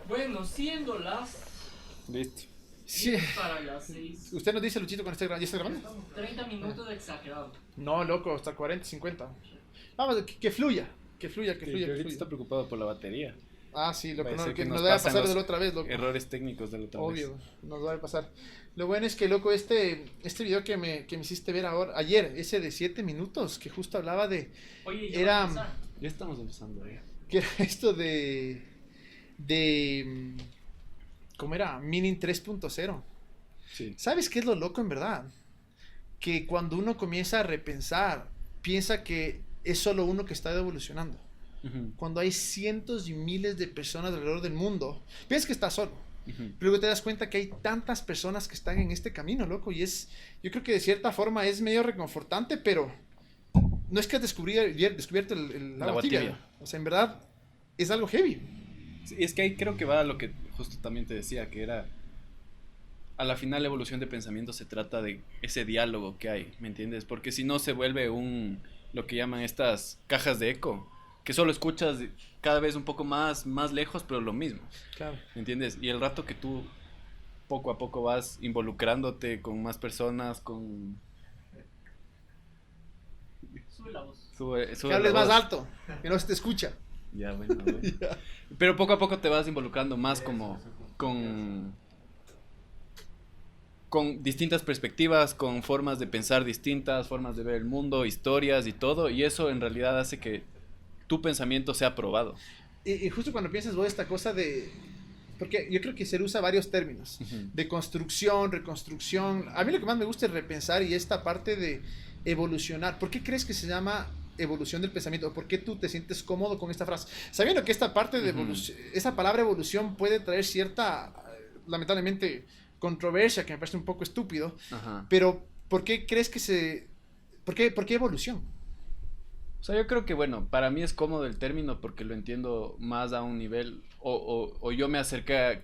Bueno, siendo las Listo. Sí. 10 para las 6. Usted nos dice, Luchito, cuando ¿ya está grabando? 30 minutos de exagerado. No, loco, hasta 40, 50. Vamos, que fluya. Que fluya, que Sí, fluya, que que ahorita fluya. está preocupado por la batería. Ah, sí, loco, Parece no, que que nos nos vaya a pasan pasar de los la otra vez, loco. Errores técnicos de la otra vez. Obvio, nos va a pasar. Lo bueno es que, loco, este video que me hiciste ver ahora, ayer, ese de 7 minutos, que justo hablaba de, Oye, ya Era- va a empezar. Ya estamos empezando ya. que era esto de, ¿cómo era? Meaning 3.0. Sí. ¿Sabes qué es lo loco en verdad? Que cuando uno comienza a repensar, piensa que es solo uno que está evolucionando. Ujú, Cuando hay cientos y miles de personas alrededor del mundo, piensas que estás solo. ujú. Pero luego te das cuenta que hay tantas personas que están en este camino, loco. Y yo creo que de cierta forma es medio reconfortante, pero no es que has descubierto el agua tibia. O sea, en verdad es algo heavy. Sí, es que ahí creo que va a lo que justo también te decía, que era, a la final la evolución de pensamiento se trata de ese diálogo que hay, ¿me entiendes? Porque si no se vuelve lo que llaman estas cajas de eco, que solo escuchas cada vez un poco más lejos, pero lo mismo, Claro. ¿me entiendes? Y el rato que tú poco a poco vas involucrándote con más personas, Sube la voz. Que hables más alto, que no se te escucha. Ya, bueno, bueno. Pero poco a poco te vas involucrando más como con distintas perspectivas, con formas de pensar distintas, formas de ver el mundo, historias y todo, y eso en realidad hace que tu pensamiento sea probado. Y justo cuando piensas vos esta cosa de... Porque yo creo que se usa varios términos. Ujú. De construcción, reconstrucción. A mí lo que más me gusta es repensar y esta parte de evolucionar. ¿Por qué crees que se llama evolución del pensamiento? ¿O por qué tú te sientes cómodo con esta frase? Sabiendo que esta parte de evolución, esa palabra evolución puede traer cierta, lamentablemente, controversia, que me parece un poco estúpido. Ajá. Pero, ¿por qué crees que se... ¿Por qué evolución? O sea, yo creo que, bueno, para mí es cómodo el término porque lo entiendo más a un nivel, o yo me acerqué,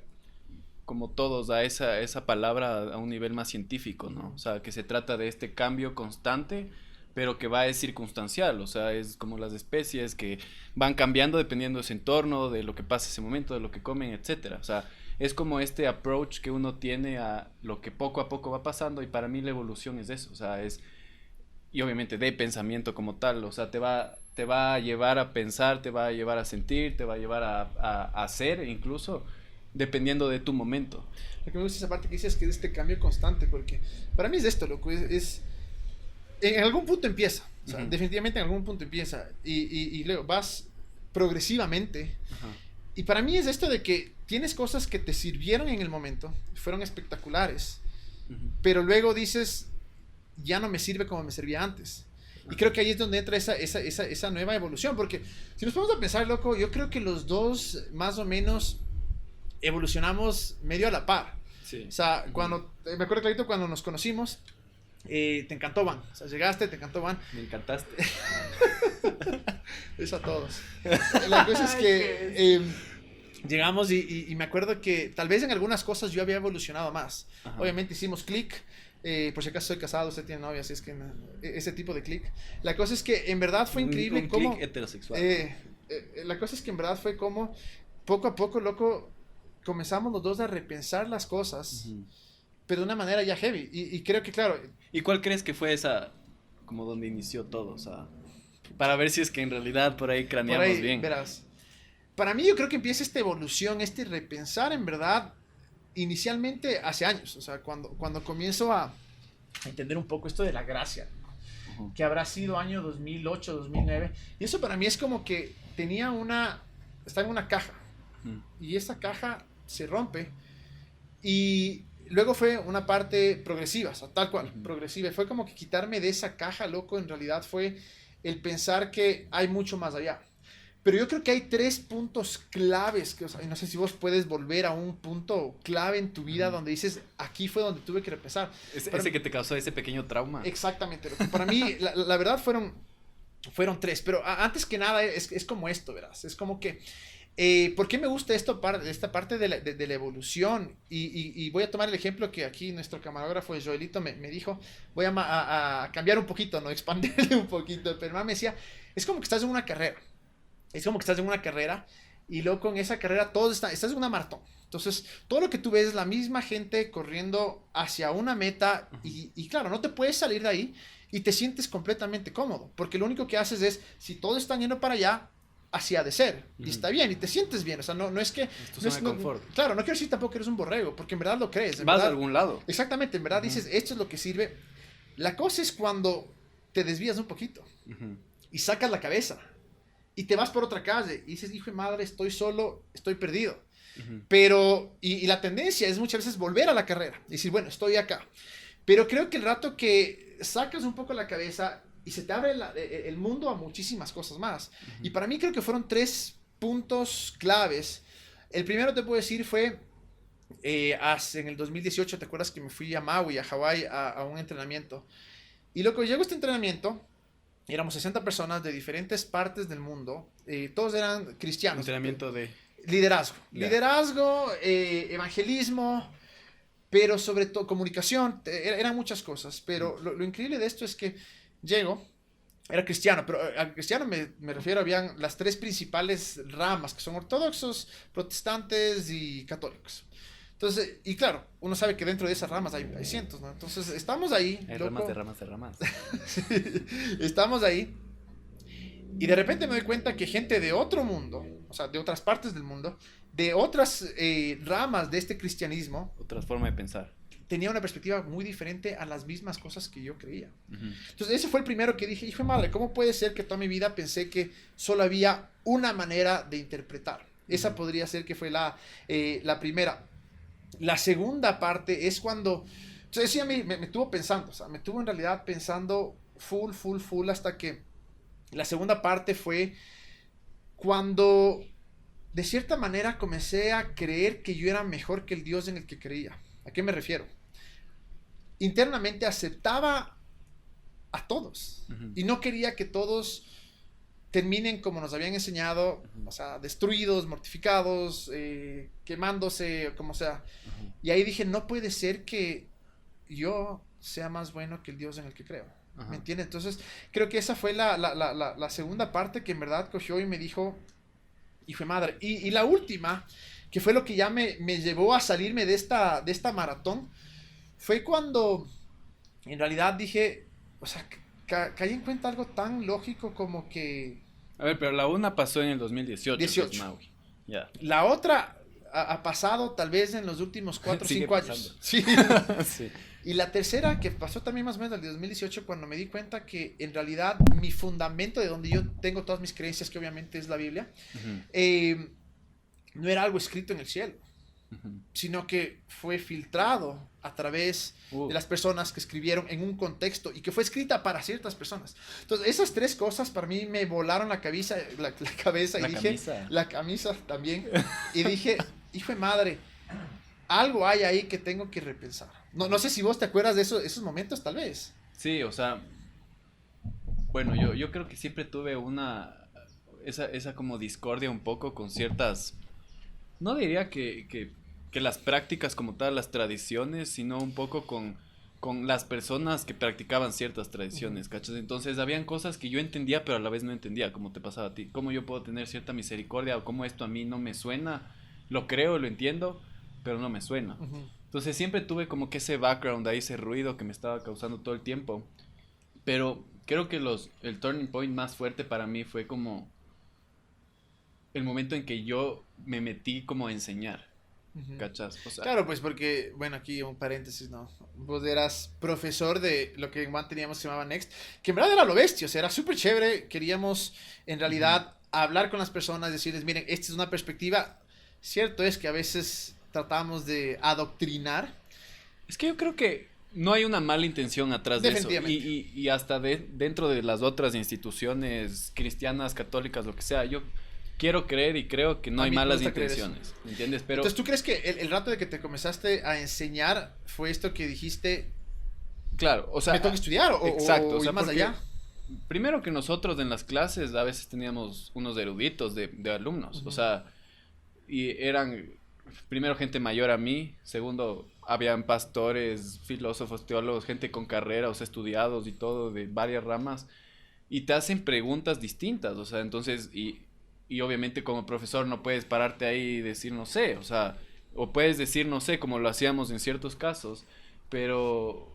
como todos, a esa palabra a un nivel más científico, ¿no? O sea, que se trata de este cambio constante, pero que va es circunstancial, o sea, es como las especies que van cambiando dependiendo de su entorno, de lo que pasa ese momento, de lo que comen, etcétera. O sea, es como este approach que uno tiene a lo que poco a poco va pasando, y para mí la evolución es eso, o sea, y obviamente de pensamiento como tal, o sea, te va a llevar a pensar, te va a llevar a sentir, te va a llevar a hacer incluso, dependiendo de tu momento. Lo que me gusta es esa parte que dices que es este cambio constante, porque para mí es esto, loco, en algún punto empieza, o sea, Ujú. definitivamente en algún punto empieza, y luego vas progresivamente, Ajá. y para mí es esto de que tienes cosas que te sirvieron en el momento, fueron espectaculares, Ujú. pero luego dices, ya no me sirve como me servía antes. Y creo que ahí es donde entra esa nueva evolución, porque si nos ponemos a pensar, loco, yo creo que los dos más o menos evolucionamos medio a la par. Sí. O sea, me acuerdo clarito cuando nos conocimos, te encantó Van. O sea, llegaste, te encantó Van. Me encantaste. Eso a todos. La cosa es que llegamos y me acuerdo que tal vez en algunas cosas yo había evolucionado más. Ajá. Obviamente hicimos clic. Por si acaso soy casado, usted tiene novia, así es que ese tipo de clic. La cosa es que en verdad fue increíble un cómo... click heterosexual. La cosa es que en verdad fue como poco a poco, loco, comenzamos los dos a repensar las cosas, Ujú. pero de una manera ya heavy. Y creo que, claro, ¿Y cuál crees que fue esa, como donde inició todo? O sea, para ver si es que en realidad por ahí por craneamos ahí, bien. verás. Para mí yo creo que empieza esta evolución, este repensar en verdad, inicialmente hace años. O sea, cuando comienzo a entender un poco esto de la gracia, Ujú. que habrá sido año 2008, 2009. Y eso para mí es como que estaba en una caja. Ujú. Y esa caja se rompe. Y luego fue una parte progresiva, o sea, tal cual, Ujú. progresiva. Y fue como que quitarme de esa caja, loco, en realidad fue el pensar que hay mucho más allá. Pero yo creo que hay 3 puntos claves, que, o sea, y no sé si vos puedes volver a un punto clave en tu vida Ujú. donde dices, aquí fue donde tuve que repensar. Ese que te causó ese pequeño trauma. Exactamente, loco. Para mí, la verdad fueron 3, pero antes que nada es como esto, verás. Es como que, ¿por qué me gusta esta parte de la evolución? Y voy a tomar el ejemplo que aquí nuestro camarógrafo Joelito me dijo. Voy a cambiar un poquito, ¿no? Expandirle un poquito. Pero me decía, es como que estás en una carrera. Es como que estás en una carrera y luego con esa carrera todos estás en una maratón. Entonces, todo lo que tú ves es la misma gente corriendo hacia una meta y claro, no te puedes salir de ahí y te sientes completamente cómodo, porque lo único que haces es, si todos están yendo para allá, así ha de ser, y está bien, y te sientes bien, o sea, no es que... Esto no es es, confort. claro, no quiero decir tampoco que eres un borrego, porque en verdad lo crees. En Vas verdad, a algún lado. exactamente, en verdad dices, esto es lo que sirve. La cosa es cuando te desvías un poquito y sacas la cabeza y te vas por otra calle y dices, hijo de madre, estoy solo, estoy perdido. Pero, y la tendencia es muchas veces volver a la carrera y decir, bueno, estoy acá. Pero creo que el rato que sacas un poco la cabeza y se te abre el mundo a muchísimas cosas más. Y para mí creo que fueron 3 puntos claves. El primero te puedo decir fue en el 2018, ¿te acuerdas que me fui a Maui, a Hawái, a un entrenamiento? Y luego llegó este entrenamiento, éramos 60 personas de diferentes partes del mundo, todos eran cristianos. Entrenamiento de... Liderazgo. Yeah. Liderazgo, evangelismo, pero sobre todo comunicación, eran muchas cosas. Pero lo increíble de esto es que llego, era cristiano, pero al cristiano me refiero, habían las 3 principales ramas, que son ortodoxos, protestantes y católicos. Entonces, y claro, uno sabe que dentro de esas ramas hay cientos, ¿no? Entonces, estamos ahí. Hay loco. ramas de ramas de ramas. Sí, estamos ahí. Y de repente me doy cuenta que gente de otro mundo, o sea, de otras partes del mundo, de otras ramas de este cristianismo, Otra forma de pensar. tenía una perspectiva muy diferente a las mismas cosas que yo creía. Entonces, ese fue el primero que dije, hijo de madre, ¿cómo puede ser que toda mi vida pensé que solo había una manera de interpretar? Esa podría ser que fue la primera. La segunda parte es cuando, entonces sí, a mí me tuvo pensando, o sea, me tuvo en realidad pensando full, hasta que la segunda parte fue cuando de cierta manera comencé a creer que yo era mejor que el Dios en el que creía. ¿A qué me refiero? Internamente aceptaba a todos y no quería que todos terminen como nos habían enseñado, o sea, destruidos, mortificados, quemándose, como sea. Y ahí dije, no puede ser que yo sea más bueno que el Dios en el que creo. ¿Me entiendes? Entonces, creo que esa fue la segunda parte que en verdad cogió y me dijo, hijo de madre. Y la última, que fue lo que ya me llevó a salirme de esta maratón, fue cuando en realidad dije, o sea, caí en cuenta algo tan lógico como que... A ver, pero la una pasó en el 2018. 18. Pues, Maui. Ya. La otra ha pasado tal vez en los últimos 4 o Sigue 5 años. Sí. Sí. Y la tercera, que pasó también más o menos en el 2018, cuando me di cuenta que en realidad mi fundamento de donde yo tengo todas mis creencias, que obviamente es la Biblia, no era algo escrito en el cielo, sino que fue filtrado a través de las personas que escribieron en un contexto y que fue escrita para ciertas personas. Entonces, esas 3 cosas para mí me volaron la cabeza, y dije, camisa. la camisa también, y dije, hijo de madre, algo hay ahí que tengo que repensar. No sé si vos te acuerdas de esos momentos, tal vez. Sí, o sea, bueno, yo creo que siempre tuve esa como discordia un poco con ciertas, no diría que las prácticas como tal, las tradiciones, sino un poco con las personas que practicaban ciertas tradiciones, ¿cachas? Entonces habían cosas que yo entendía, pero a la vez no entendía, como te pasaba a ti. ¿Cómo yo puedo tener cierta misericordia o cómo esto a mí no me suena? Lo creo, lo entiendo, pero no me suena. Entonces siempre tuve como que ese background ahí, ese ruido que me estaba causando todo el tiempo. Pero creo que el turning point más fuerte para mí fue como el momento en que yo me metí como a enseñar. ¿Cachas? O sea, claro, pues porque, bueno, aquí un paréntesis, ¿no? Vos eras profesor de lo que en One teníamos que se llamaba Next, que en verdad era lo bestia, o sea, era súper chévere. Queríamos, en realidad, hablar con las personas, decirles, miren, esta es una perspectiva. Cierto es que a veces tratamos de adoctrinar. Es que yo creo que no hay una mala intención atrás de eso. Y hasta dentro de las otras instituciones cristianas, católicas, lo que sea, yo quiero creer y creo que no hay malas intenciones. ¿Me entiendes? Pero entonces, ¿tú crees que el rato de que te comenzaste a enseñar fue esto que dijiste? Claro, o sea, ¿me tengo que estudiar? Exacto, o sea, más allá. Primero que nosotros en las clases a veces teníamos unos eruditos de alumnos. O sea, y eran primero gente mayor a mí, segundo habían pastores, filósofos, teólogos, gente con carrera, o sea, estudiados y todo de varias ramas, y te hacen preguntas distintas, o sea, entonces, y y obviamente como profesor no puedes pararte ahí y decir no sé, o sea, o puedes decir no sé, como lo hacíamos en ciertos casos, pero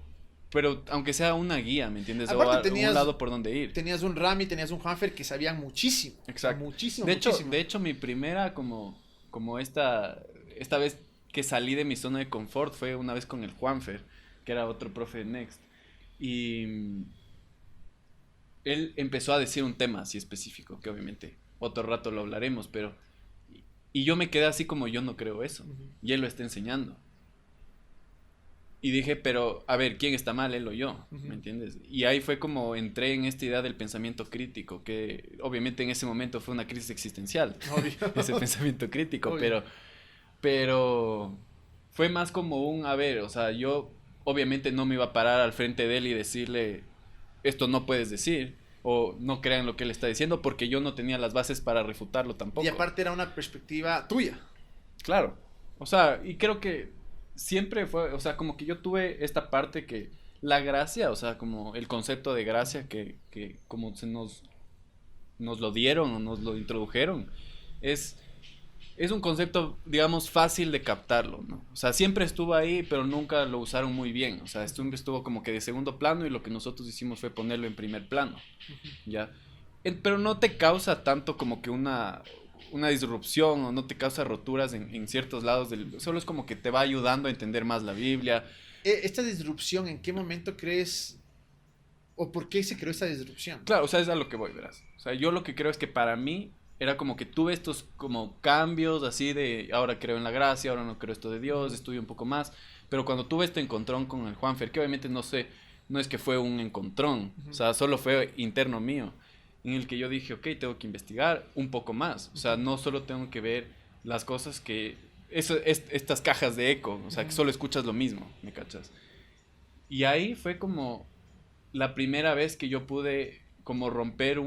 aunque sea una guía, ¿me entiendes? Aparte Un lado por donde ir. Tenías un Rami, tenías un Juanfer que sabían muchísimo. Exacto. Muchísimo, De hecho, mi primera como esta vez que salí de mi zona de confort fue una vez con el Juanfer, que era otro profe de Next. Y él empezó a decir un tema así específico, que obviamente otro rato lo hablaremos, pero... Y yo me quedé así como yo no creo eso. Y él lo está enseñando. Y dije, pero, a ver, ¿quién está mal, él o yo? ¿Me entiendes? Y ahí fue como entré en esta idea del pensamiento crítico, que obviamente en ese momento fue una crisis existencial, ese pensamiento crítico, pero fue más como a ver, o sea, yo obviamente no me iba a parar al frente de él y decirle, esto no puedes decir, o no crean lo que él está diciendo, porque yo no tenía las bases para refutarlo tampoco. Y aparte era una perspectiva tuya. Claro, o sea, y creo que siempre fue, o sea, como que yo tuve esta parte que la gracia, o sea, como el concepto de gracia que como se nos lo dieron o nos lo introdujeron, es un concepto, digamos, fácil de captarlo, ¿no? O sea, siempre estuvo ahí, pero nunca lo usaron muy bien, o sea, siempre estuvo como que de segundo plano y lo que nosotros hicimos fue ponerlo en primer plano, ¿ya? Pero no te causa tanto como que una disrupción o no te causa roturas en ciertos lados solo es como que te va ayudando a entender más la Biblia. ¿Esta disrupción en qué momento crees o por qué se creó esta disrupción? Claro, o sea, es a lo que voy, verás. O sea, yo lo que creo es que para mí era como que tuve estos como cambios así de ahora creo en la gracia, ahora no creo esto de Dios, estudio un poco más, pero cuando tuve este encontrón con el Juanfer, que obviamente no es que fue un encontrón, o sea, solo fue interno mío, en el que yo dije, ok, tengo que investigar un poco más. O sea, no solo tengo que ver las cosas que... estas cajas de eco, o sea, que solo escuchas lo mismo, ¿me cachas? Y ahí fue como la primera vez que yo pude como romper o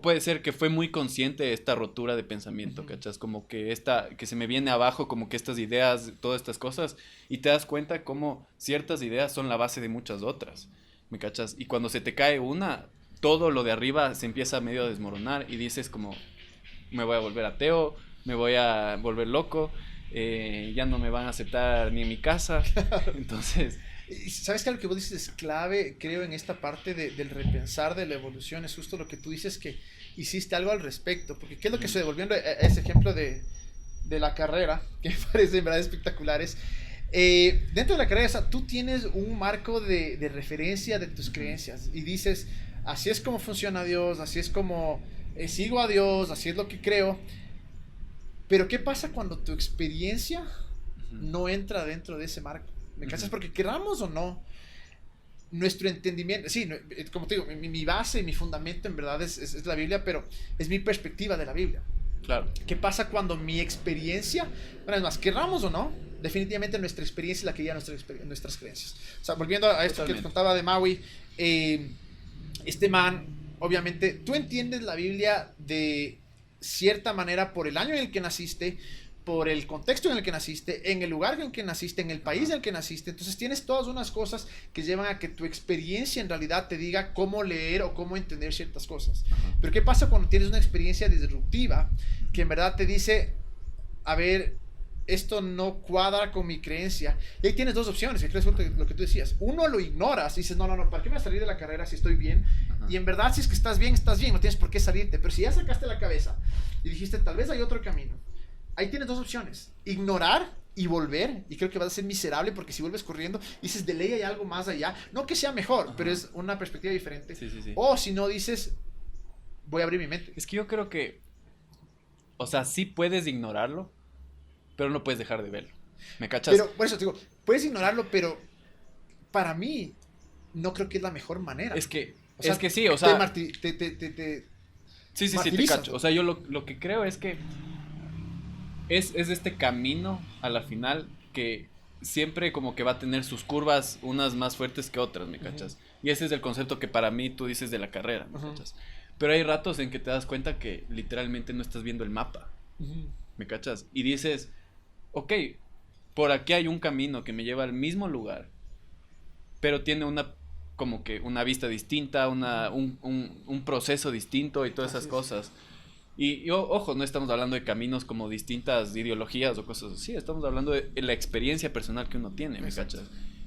puede ser que fue muy consciente de esta rotura de pensamiento, ¿cachas? Como que que se me viene abajo como que estas ideas, todas estas cosas, y te das cuenta como ciertas ideas son la base de muchas otras, ¿me cachas? Y cuando se te cae una... todo lo de arriba se empieza a medio a desmoronar y dices como, me voy a volver ateo, me voy a volver loco, ya no me van a aceptar ni en mi casa, entonces... ¿Sabes que lo que vos dices es clave, creo, en esta parte del repensar de la evolución? Es justo lo que tú dices, que hiciste algo al respecto, porque ¿qué es lo que estoy volviendo a ese ejemplo de la carrera, que me parece en verdad espectaculares? Dentro de la carrera, o sea, tú tienes un marco de referencia de tus creencias y dices... así es como funciona Dios, así es como sigo a Dios, así es lo que creo. Pero ¿qué pasa cuando tu experiencia no entra dentro de ese marco? ¿Me cachas? Porque queramos o no, nuestro entendimiento, sí, como te digo, mi base, mi fundamento en verdad es la Biblia, pero es mi perspectiva de la Biblia. Claro. ¿Qué pasa cuando mi experiencia, bueno, es más, queramos o no, definitivamente nuestra experiencia es la que guía nuestras creencias? O sea, volviendo a esto que te contaba de Maui, este man, obviamente, tú entiendes la Biblia de cierta manera por el año en el que naciste, por el contexto en el que naciste, en el lugar en el que naciste, en el país en el que naciste. Entonces tienes todas unas cosas que llevan a que tu experiencia en realidad te diga cómo leer o cómo entender ciertas cosas. Pero ¿qué pasa cuando tienes una experiencia disruptiva que en verdad te dice, a ver, esto no cuadra con mi creencia? Y ahí tienes dos opciones, que creo es lo que tú decías. Uno, lo ignoras y dices, no, ¿para qué me voy a salir de la carrera si estoy bien? Y en verdad, si es que estás bien, no tienes por qué salirte. Pero si ya sacaste la cabeza y dijiste, tal vez hay otro camino, ahí tienes dos opciones: ignorar y volver, y creo que vas a ser miserable, porque si vuelves corriendo, dices, de ley hay algo más allá, no que sea mejor, pero es una perspectiva diferente. Sí. O si no, dices, voy a abrir mi mente. Es que yo creo que, o sea, sí puedes ignorarlo, pero no puedes dejar de verlo, ¿me cachas? Pero, por eso te digo, puedes ignorarlo, pero para mí, no creo que es la mejor manera. Es que, o sea, sí, o sea... Sí, te cacho. O sea, yo lo que creo es que es este camino a la final que siempre como que va a tener sus curvas, unas más fuertes que otras, ¿me cachas? Y ese es el concepto que para mí tú dices de la carrera, ¿me cachas? Pero hay ratos en que te das cuenta que literalmente no estás viendo el mapa, ¿me cachas? Y dices, ok, por aquí hay un camino que me lleva al mismo lugar, pero tiene una como que una vista distinta, un proceso distinto y todas esas cosas. Y ojo, no estamos hablando de caminos como distintas ideologías o cosas así, estamos hablando de la experiencia personal que uno tiene, ¿me cachas?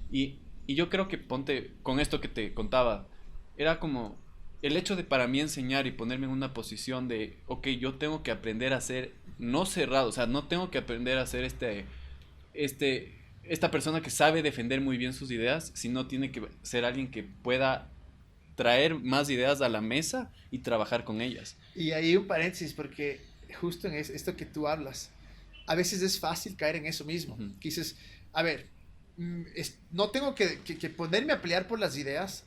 Y yo creo que ponte, con esto que te contaba, era como el hecho de para mí enseñar y ponerme en una posición de, ok, yo tengo que aprender a ser no cerrado, o sea, no tengo que aprender a ser esta persona que sabe defender muy bien sus ideas, sino tiene que ser alguien que pueda traer más ideas a la mesa y trabajar con ellas. Y ahí un paréntesis, porque justo en esto que tú hablas, a veces es fácil caer en eso mismo. Que dices, a ver, no tengo que ponerme a pelear por las ideas,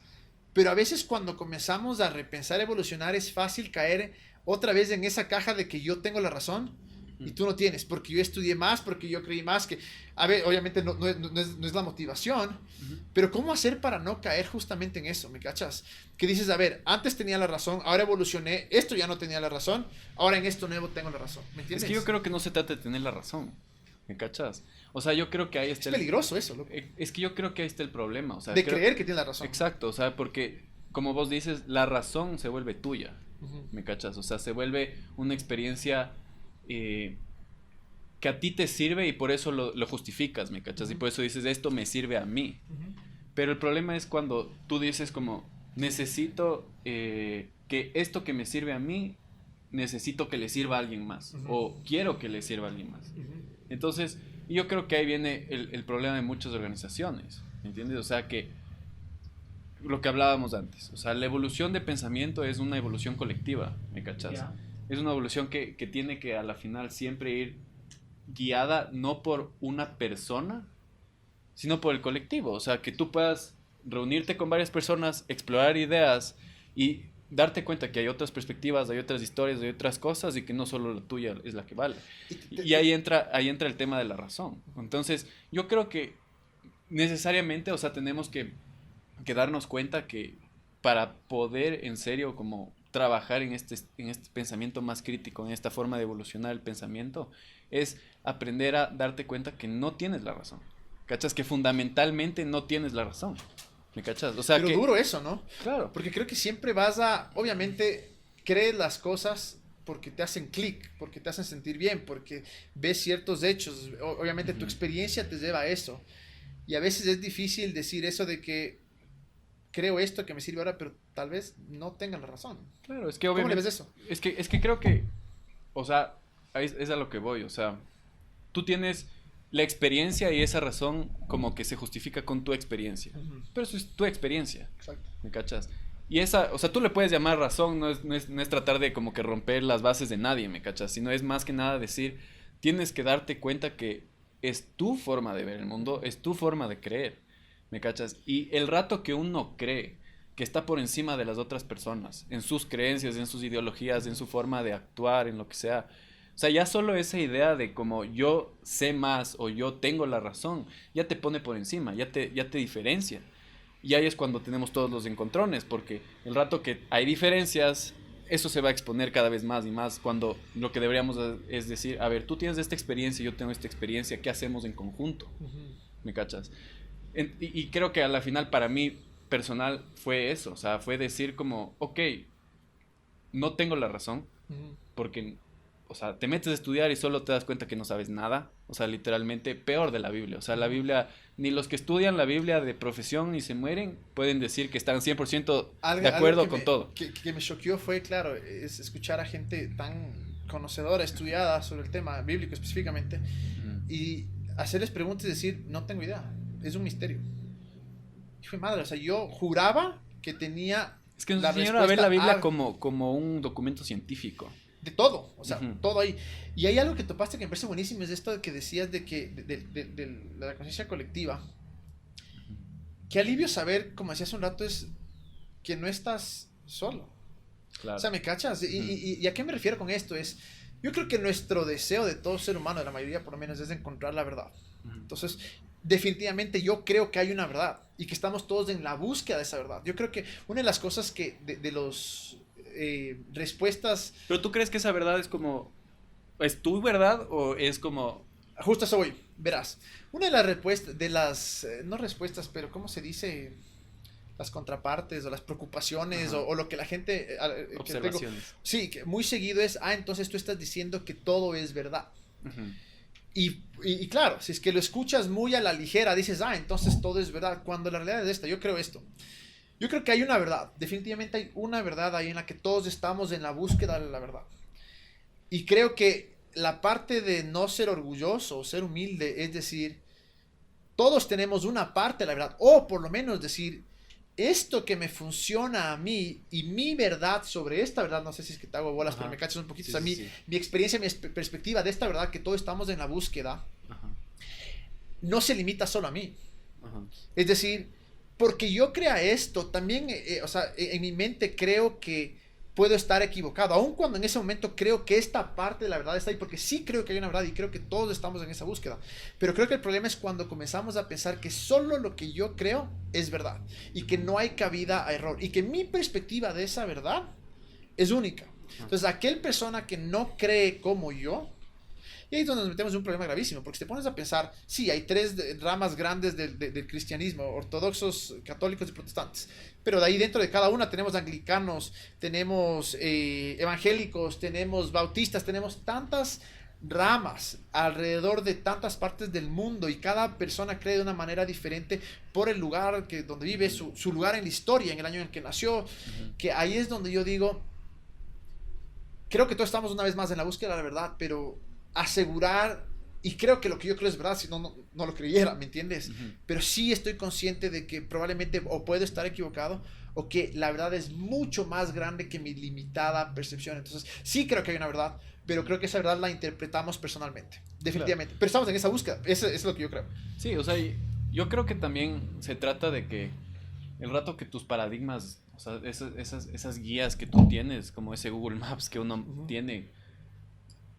pero a veces cuando comenzamos a repensar, evolucionar, es fácil caer otra vez en esa caja de que yo tengo la razón y tú no tienes, porque yo estudié más, porque yo creí más, que, a ver, obviamente no es la motivación, pero ¿cómo hacer para no caer justamente en eso? ¿Me cachas? Que dices, a ver, antes tenía la razón, ahora evolucioné, esto ya no tenía la razón, ahora en esto nuevo tengo la razón, ¿me entiendes? Es que yo creo que no se trata de tener la razón, ¿me cachas? O sea, yo creo que ahí está... Es peligroso eso, loco. Es que yo creo que ahí está el problema, o sea... De creer que tiene la razón. Exacto, o sea, porque, como vos dices, la razón se vuelve tuya, ¿me cachas? O sea, se vuelve una experiencia... que a ti te sirve y por eso lo justificas, ¿me cachas? Y por eso dices, esto me sirve a mí. Pero el problema es cuando tú dices como, necesito que esto que me sirve a mí, necesito que le sirva a alguien más. O quiero que le sirva a alguien más. Entonces, yo creo que ahí viene el problema de muchas organizaciones, ¿me entiendes? O sea, que lo que hablábamos antes, o sea, la evolución de pensamiento es una evolución colectiva, ¿me cachas? Yeah. Es una evolución que tiene que a la final siempre ir guiada no por una persona, sino por el colectivo. O sea, que tú puedas reunirte con varias personas, explorar ideas y darte cuenta que hay otras perspectivas, hay otras historias, hay otras cosas y que no solo la tuya es la que vale. Y ahí entra el tema de la razón. Entonces, yo creo que necesariamente, o sea, tenemos que darnos cuenta que para poder en serio como trabajar en este pensamiento más crítico, en esta forma de evolucionar el pensamiento, es aprender a darte cuenta que no tienes la razón. ¿Cachas? Que fundamentalmente no tienes la razón. ¿Me cachas? O sea, pero que... duro eso, ¿no? Claro. Porque creo que siempre vas a, obviamente, crees las cosas porque te hacen clic, porque te hacen sentir bien, porque ves ciertos hechos. Obviamente tu experiencia te lleva a eso. Y a veces es difícil decir eso de que creo esto que me sirve ahora, pero tal vez no tengan la razón. Claro, es que obviamente... ¿Cómo le ves eso? Es que creo que, o sea, es a lo que voy, o sea, tú tienes la experiencia y esa razón como que se justifica con tu experiencia. Pero eso es tu experiencia. Exacto. ¿Me cachas? Y esa, o sea, tú le puedes llamar razón, no es tratar de como que romper las bases de nadie, ¿me cachas? Sino es más que nada decir, tienes que darte cuenta que es tu forma de ver el mundo, es tu forma de creer, ¿me cachas? Y el rato que uno cree que está por encima de las otras personas, en sus creencias, en sus ideologías, en su forma de actuar, en lo que sea, o sea, ya solo esa idea de como yo sé más o yo tengo la razón, ya te pone por encima, ya te diferencia. Y ahí es cuando tenemos todos los encontrones, porque el rato que hay diferencias, eso se va a exponer cada vez más y más, cuando lo que deberíamos es decir, a ver, tú tienes esta experiencia, yo tengo esta experiencia, ¿qué hacemos en conjunto? ¿Me cachas? Y creo que a la final para mí personal fue eso, o sea, fue decir como, ok, no tengo la razón, porque... O sea, te metes a estudiar y solo te das cuenta que no sabes nada. O sea, literalmente peor de la Biblia. O sea, la Biblia, ni los que estudian la Biblia de profesión y se mueren, pueden decir que están 100% de acuerdo con todo. Que me choqueó fue, claro, es escuchar a gente tan conocedora, estudiada sobre el tema bíblico específicamente, y hacerles preguntas y decir, no tengo idea, es un misterio. Y fue madre, o sea, yo juraba que tenía... Es que nos enseñaron a ver la Biblia como un documento científico. De todo, o sea, todo ahí. Y hay algo que topaste que me parece buenísimo, es esto de que decías de que de la conciencia colectiva. Qué alivio saber, como decías un rato, es que no estás solo. Claro. O sea, ¿me cachas? ¿Y a qué me refiero con esto? Yo creo que nuestro deseo de todo ser humano, de la mayoría por lo menos, es encontrar la verdad. Entonces, definitivamente yo creo que hay una verdad y que estamos todos en la búsqueda de esa verdad. Yo creo que una de las cosas que de los... respuestas. Pero tú crees que esa verdad es como, ¿es tu verdad o es como? Justo a eso voy, verás. Una de las respuestas, no respuestas, pero ¿cómo se dice? las contrapartes o las preocupaciones o lo que la gente... Observaciones. Sí, que muy seguido es, entonces tú estás diciendo que todo es verdad. Ujú. Y claro, si es que lo escuchas muy a la ligera, dices, entonces todo es verdad, cuando la realidad es esta, yo creo esto. Yo creo que hay una verdad, definitivamente hay una verdad ahí en la que todos estamos en la búsqueda de la verdad. Y creo que la parte de no ser orgulloso o ser humilde es decir, todos tenemos una parte de la verdad, o por lo menos decir, esto que me funciona a mí y mi verdad sobre esta verdad, no sé si es que te hago bolas, pero me cachas un poquito, Sí, o sea, sí. mi experiencia, mi perspectiva de esta verdad que todos estamos en la búsqueda, Ajá. no se limita solo a mí. Ajá. Es decir, porque yo crea esto, también, o sea, en mi mente creo que puedo estar equivocado, aun cuando en ese momento creo que esta parte de la verdad está ahí, porque sí creo que hay una verdad y creo que todos estamos en esa búsqueda. Pero creo que el problema es cuando comenzamos a pensar que solo lo que yo creo es verdad y que no hay cabida a error y que mi perspectiva de esa verdad es única. Entonces, aquel persona que no cree como yo, y ahí es donde nos metemos en un problema gravísimo, porque si te pones a pensar, sí, hay tres ramas grandes del cristianismo, ortodoxos, católicos y protestantes, pero de ahí dentro de cada una tenemos anglicanos, tenemos evangélicos, tenemos bautistas, tenemos tantas ramas alrededor de tantas partes del mundo y cada persona cree de una manera diferente por el lugar donde vive, su lugar en la historia, en el año en el que nació, que ahí es donde yo digo, creo que todos estamos una vez más en la búsqueda de la verdad, pero asegurar, y creo que lo que yo creo es verdad, si no lo creyera, ¿me entiendes? Pero sí estoy consciente de que probablemente o puedo estar equivocado o que la verdad es mucho más grande que mi limitada percepción. Entonces sí creo que hay una verdad, pero creo que esa verdad la interpretamos personalmente, definitivamente. Claro. Pero estamos en esa búsqueda, eso es lo que yo creo. Sí, o sea, yo creo que también se trata de que el rato que tus paradigmas, o sea, esas guías que tú tienes, como ese Google Maps que uno tiene,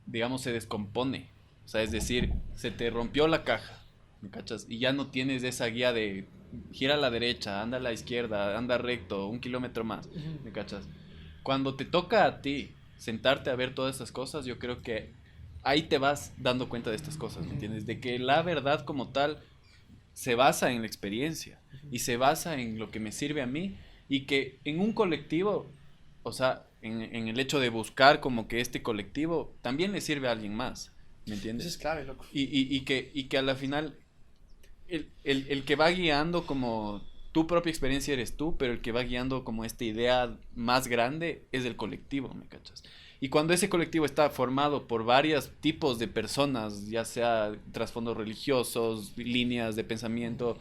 digamos, se descompone. O sea, es decir, se te rompió la caja, ¿me cachas? Y ya no tienes esa guía de gira a la derecha, anda a la izquierda, anda recto, 1 kilómetro más, ¿me cachas? Cuando te toca a ti sentarte a ver todas esas cosas, yo creo que ahí te vas dando cuenta de estas cosas, ¿me entiendes? De que la verdad como tal se basa en la experiencia y se basa en lo que me sirve a mí y que en un colectivo, o sea, en el hecho de buscar como que este colectivo también le sirve a alguien más, ¿me entiendes? Eso es clave, loco. Y que a la final el que va guiando como tu propia experiencia eres tú, pero el que va guiando como esta idea más grande es el colectivo, ¿me cachas? Y cuando ese colectivo está formado por varios tipos de personas, ya sea trasfondos religiosos, líneas de pensamiento,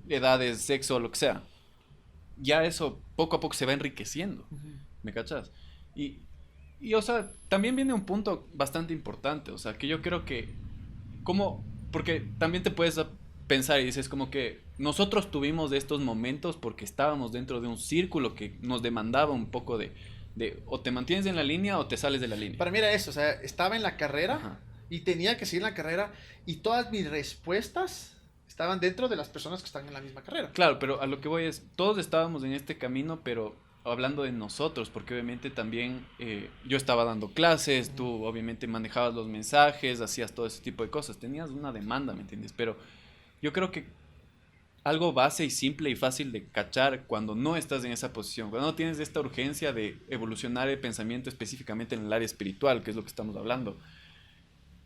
edades, sexo, lo que sea, ya eso poco a poco se va enriqueciendo, ¿me cachas? Y o sea, también viene un punto bastante importante, o sea, que yo creo que, porque también te puedes pensar y dices como que nosotros tuvimos estos momentos porque estábamos dentro de un círculo que nos demandaba un poco de o te mantienes en la línea o te sales de la línea. Para mí era eso, o sea, estaba en la carrera y tenía que seguir en la carrera y todas mis respuestas estaban dentro de las personas que están en la misma carrera. Claro, pero a lo que voy es, todos estábamos en este camino, pero hablando de nosotros, porque obviamente también yo estaba dando clases, tú obviamente manejabas los mensajes, hacías todo ese tipo de cosas, tenías una demanda, ¿me entiendes? Pero yo creo que algo base y simple y fácil de cachar cuando no estás en esa posición, cuando no tienes esta urgencia de evolucionar el pensamiento específicamente en el área espiritual, que es lo que estamos hablando.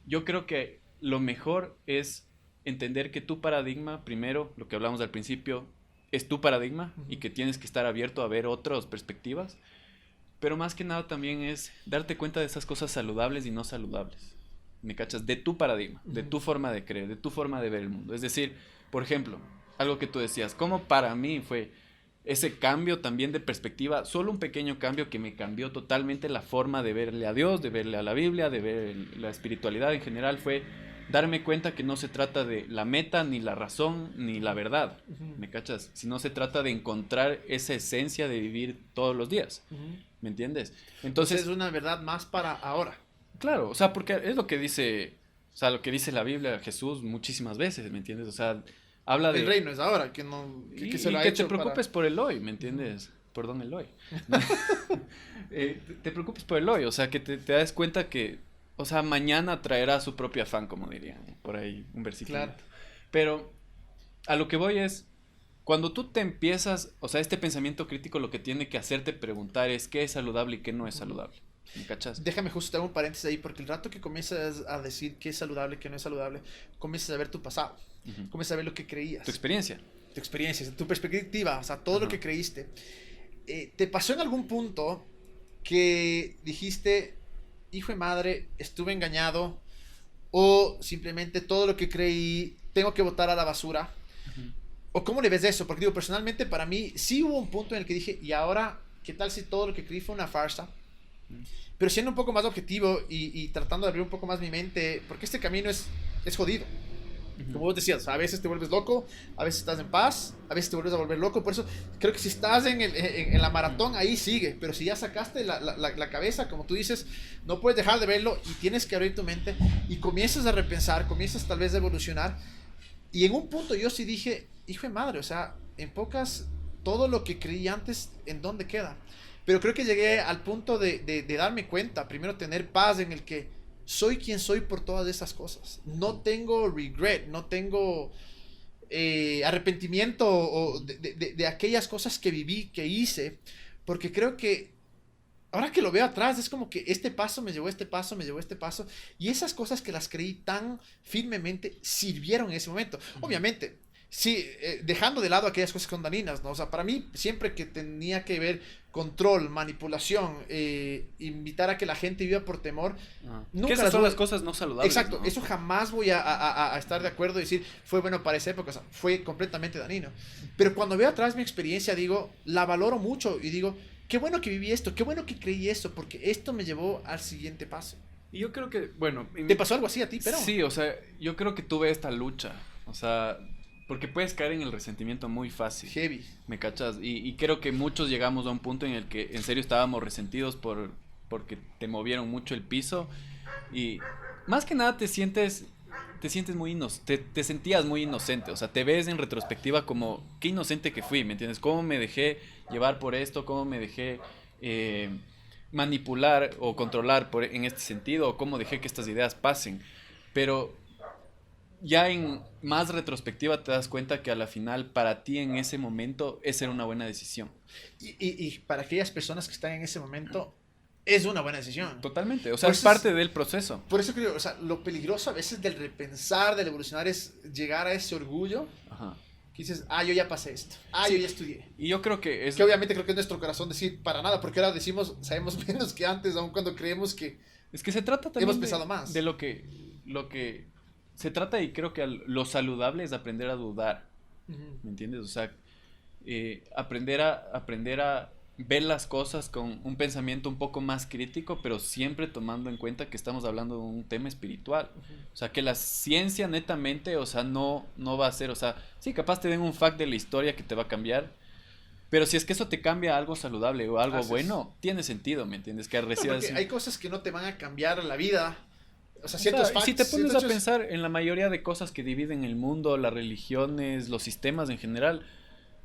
Yo creo que lo mejor es entender que tu paradigma, primero, lo que hablamos al principio, es tu paradigma y que tienes que estar abierto a ver otras perspectivas, pero más que nada también es darte cuenta de esas cosas saludables y no saludables, ¿me cachas? De tu paradigma, de tu forma de creer, de tu forma de ver el mundo. Es decir, por ejemplo, algo que tú decías, como para mí fue ese cambio también de perspectiva, solo un pequeño cambio que me cambió totalmente la forma de verle a Dios, de verle a la Biblia, de ver la espiritualidad en general, fue darme cuenta que no se trata de la meta, ni la razón, ni la verdad, ¿me cachas? Sino se trata de encontrar esa esencia de vivir todos los días, ¿me entiendes? Entonces es una verdad más para ahora. Claro, o sea, porque es lo que dice, o sea, lo que dice la Biblia, Jesús muchísimas veces, ¿me entiendes? O sea, habla de... El reino es ahora, que no... Que se lo ha hecho te preocupes por el hoy, ¿me entiendes? Perdón, el hoy. Te preocupes por el hoy, o sea, que te das cuenta que, o sea, mañana traerá su propio afán, como dirían, por ahí un versículo. Claro. Pero a lo que voy es, cuando tú te empiezas, o sea, este pensamiento crítico lo que tiene que hacerte preguntar es qué es saludable y qué no es saludable. ¿Me cachas? Déjame justo hacer un paréntesis ahí, porque el rato que comienzas a decir qué es saludable, qué no es saludable, comienzas a ver tu pasado, comienzas a ver lo que creías, Tu experiencia. tu experiencia, tu perspectiva, o sea, todo lo que creíste. ¿Te pasó en algún punto que dijiste, hijo de madre, estuve engañado, o simplemente todo lo que creí tengo que botar a la basura? ¿O cómo le ves eso? Porque digo, personalmente para mí sí hubo un punto en el que dije, y ahora, ¿qué tal si todo lo que creí fue una farsa? Pero siendo un poco más objetivo y tratando de abrir un poco más mi mente, porque este camino es jodido. Como vos decías, a veces te vuelves loco, a veces estás en paz, a veces te vuelves a volver loco. Por eso creo que si estás en la maratón, ahí sigue. Pero si ya sacaste la cabeza, como tú dices, no puedes dejar de verlo y tienes que abrir tu mente y comienzas a repensar, comienzas tal vez a evolucionar. Y en un punto yo sí dije, hijo de madre, o sea, en pocas, todo lo que creí antes, ¿en dónde queda? Pero creo que llegué al punto de darme cuenta, primero tener paz en el que soy quien soy por todas esas cosas. No tengo regret, no tengo arrepentimiento de aquellas cosas que viví, que hice, porque creo que ahora que lo veo atrás es como que este paso me llevó a este paso, me llevó a este paso, y esas cosas que las creí tan firmemente sirvieron en ese momento. Obviamente, sí, dejando de lado aquellas cosas que son dañinas, ¿no? O sea, para mí, siempre que tenía que ver control, manipulación, invitar a que la gente viva por temor, nunca Que esas son las cosas no saludables. Exacto, ¿no? eso jamás voy a estar de acuerdo y decir, fue bueno para esa época, o sea, fue completamente dañino. Pero cuando veo atrás mi experiencia, digo, la valoro mucho y digo, qué bueno que viví esto, qué bueno que creí esto, porque esto me llevó al siguiente paso. Y yo creo que, bueno... ¿Te pasó algo así a ti, pero? Sí, o sea, yo creo que tuve esta lucha, o sea... Porque puedes caer en el resentimiento muy fácil. Heavy. ¿Me cachas? Y creo que muchos llegamos a un punto en el que en serio estábamos resentidos porque te movieron mucho el piso. Y más que nada te sientes muy te sentías muy inocente. O sea, te ves en retrospectiva como qué inocente que fui, ¿me entiendes? ¿Cómo me dejé llevar por esto? ¿Cómo me dejé manipular o controlar en este sentido? ¿O cómo dejé que estas ideas pasen? Pero... ya en más retrospectiva te das cuenta que a la final para ti en ese momento esa era una buena decisión. Y para aquellas personas que están en ese momento es una buena decisión. Totalmente, o sea, Por es eso parte del proceso. Por eso creo, o sea, lo peligroso a veces del repensar, del evolucionar es llegar a ese orgullo Ajá. que dices, yo ya pasé esto, Sí. yo ya estudié. Y yo creo que es... Que obviamente creo que es nuestro corazón decir para nada, porque ahora decimos, sabemos menos que antes, aun cuando creemos que Es que se trata también hemos pensado más. de lo que se trata, y creo que lo saludable es aprender a dudar, ¿me entiendes? O sea, aprender a ver las cosas con un pensamiento un poco más crítico, pero siempre tomando en cuenta que estamos hablando de un tema espiritual. O sea, que la ciencia netamente, o sea, no va a ser, o sea, sí, capaz te den un fact de la historia que te va a cambiar, pero si es que eso te cambia a algo saludable o algo bueno, tiene sentido, ¿me entiendes? Que recibas... Porque hay cosas que no te van a cambiar la vida. O sea, O ciertos sea, facts, si te pones ciertos a hechos- pensar en la mayoría de cosas que dividen el mundo, las religiones, los sistemas en general,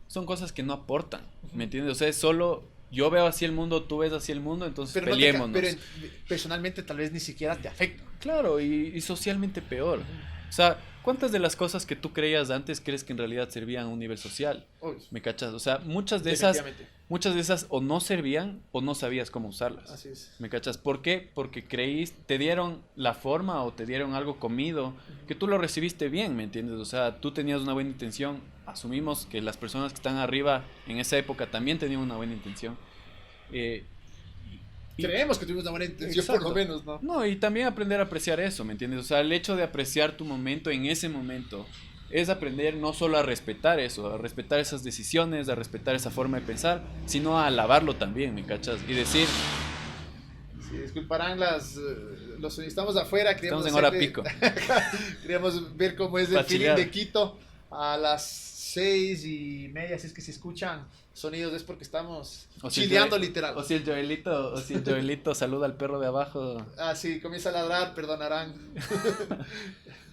son cosas que no aportan, ¿me entiendes? O sea, es solo yo veo así el mundo, tú ves así el mundo, entonces pero peleémonos. pero personalmente tal vez ni siquiera te afecta. Claro, y socialmente peor. O sea, ¿cuántas de las cosas que tú creías antes crees que en realidad servían a un nivel social? Obvio. ¿Me cachas? O sea, muchas de esas o no servían o no sabías cómo usarlas. Así es. ¿Me cachas? ¿Por qué? Porque te dieron la forma o te dieron algo comido que tú lo recibiste bien, ¿me entiendes? O sea, tú tenías una buena intención. Asumimos que las personas que están arriba en esa época también tenían una buena intención. Creemos que tuvimos una buena intención, por lo menos, ¿no? No, y también aprender a apreciar eso, ¿me entiendes? O sea, el hecho de apreciar tu momento en ese momento es aprender no solo a respetar eso, a respetar esas decisiones, a respetar esa forma de pensar, sino a alabarlo también, ¿me cachas? Y decir... Sí, disculparán los estamos afuera, Estamos en hora pico. Queríamos ver cómo es el feeling de Quito a las 6:30, si es que si escuchan sonidos es porque estamos chileando literal. O si el Joelito saluda al perro de abajo. Sí, comienza a ladrar, perdonarán.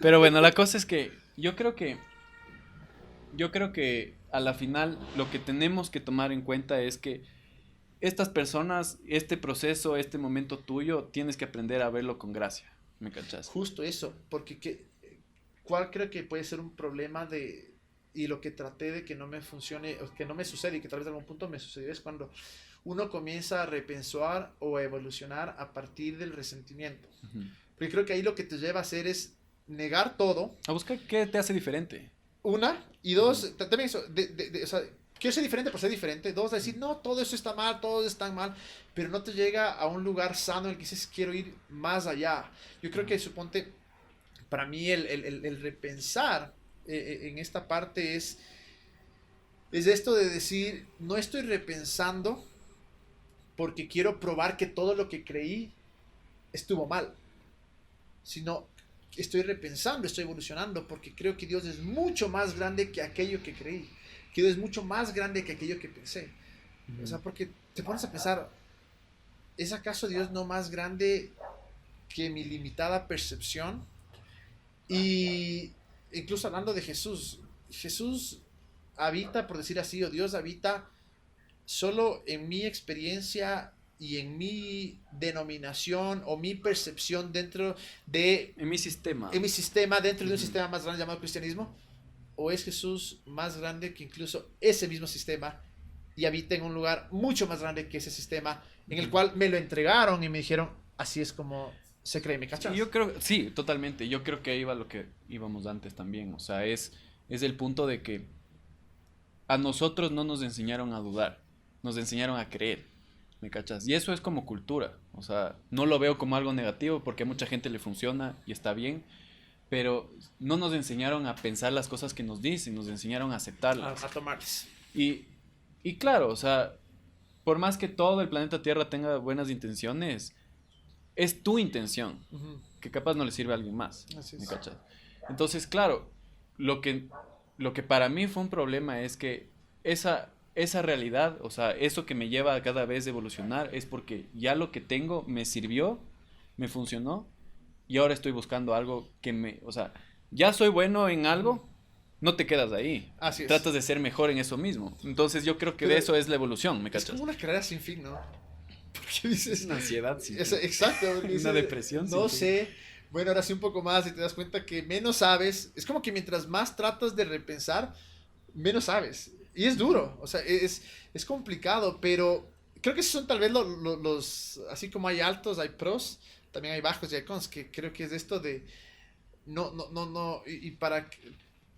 Pero bueno, la cosa es que yo creo que a la final lo que tenemos que tomar en cuenta es que estas personas, este proceso, este momento tuyo, tienes que aprender a verlo con gracia, ¿me cachas? Justo eso, porque ¿cuál creo que puede ser un problema de y lo que traté de que no me funcione, o que no me sucede y que tal vez en algún punto me sucedió es cuando uno comienza a repensar o a evolucionar a partir del resentimiento. Ujú. Porque creo que ahí lo que te lleva a hacer es negar todo, A buscar qué te hace diferente. una, y dos, también eso, o sea, quiero ser diferente por ser diferente. Dos, decir, no, todo eso está mal, todo está mal, pero no te llega a un lugar sano en el que dices, quiero ir más allá. Yo creo que, suponte, para mí el repensar en esta parte es esto de decir, no estoy repensando porque quiero probar que todo lo que creí estuvo mal, sino estoy repensando, estoy evolucionando porque creo que Dios es mucho más grande que aquello que creí, que Dios es mucho más grande que aquello que pensé. O sea, porque te pones a pensar, ¿es acaso Dios no más grande que mi limitada percepción? Y incluso hablando de Jesús, Jesús habita, por decir así, o Dios habita solo en mi experiencia y en mi denominación o mi percepción dentro de En mi sistema. en mi sistema, dentro de un Ujú. sistema más grande llamado cristianismo, o es Jesús más grande que incluso ese mismo sistema y habita en un lugar mucho más grande que ese sistema en el Ujú. cual me lo entregaron y me dijeron, así es como se cree, ¿me Sí, cachas? yo creo, sí, totalmente. Yo creo que ahí va lo que íbamos antes también. O sea, es el punto de que a nosotros no nos enseñaron a dudar, nos enseñaron a creer, ¿me cachas? Y eso es como cultura. O sea, no lo veo como algo negativo porque a mucha gente le funciona y está bien, pero no nos enseñaron a pensar las cosas que nos dicen, nos enseñaron a aceptarlas. A tomarles. Y claro, o sea, por más que todo el planeta Tierra tenga buenas intenciones, es tu intención, Ujú. que capaz no le sirve a alguien más, Así ¿me es. cachas? Entonces, claro, lo que, lo que para mí fue un problema es que esa realidad, o sea, eso que me lleva a cada vez evolucionar es porque ya lo que tengo me sirvió, me funcionó, y ahora estoy buscando algo que me, o sea, ya soy bueno en algo, no te quedas ahí. Así es. Tratas de ser mejor en eso mismo. Entonces yo creo que de Pero eso es la evolución, ¿me Es cachas? como una carrera sin fin, ¿no? Porque dices... Es una ansiedad, sí. Exacto. Porque Una dices, depresión, no sí. sé. Bueno, ahora sí un poco más y te das cuenta que menos sabes. Es como que mientras más tratas de repensar, menos sabes. Y es duro. O sea, es complicado, pero creo que esos son tal vez los... Así como hay altos, hay pros, también hay bajos y hay cons, que creo que es esto de... No. Y para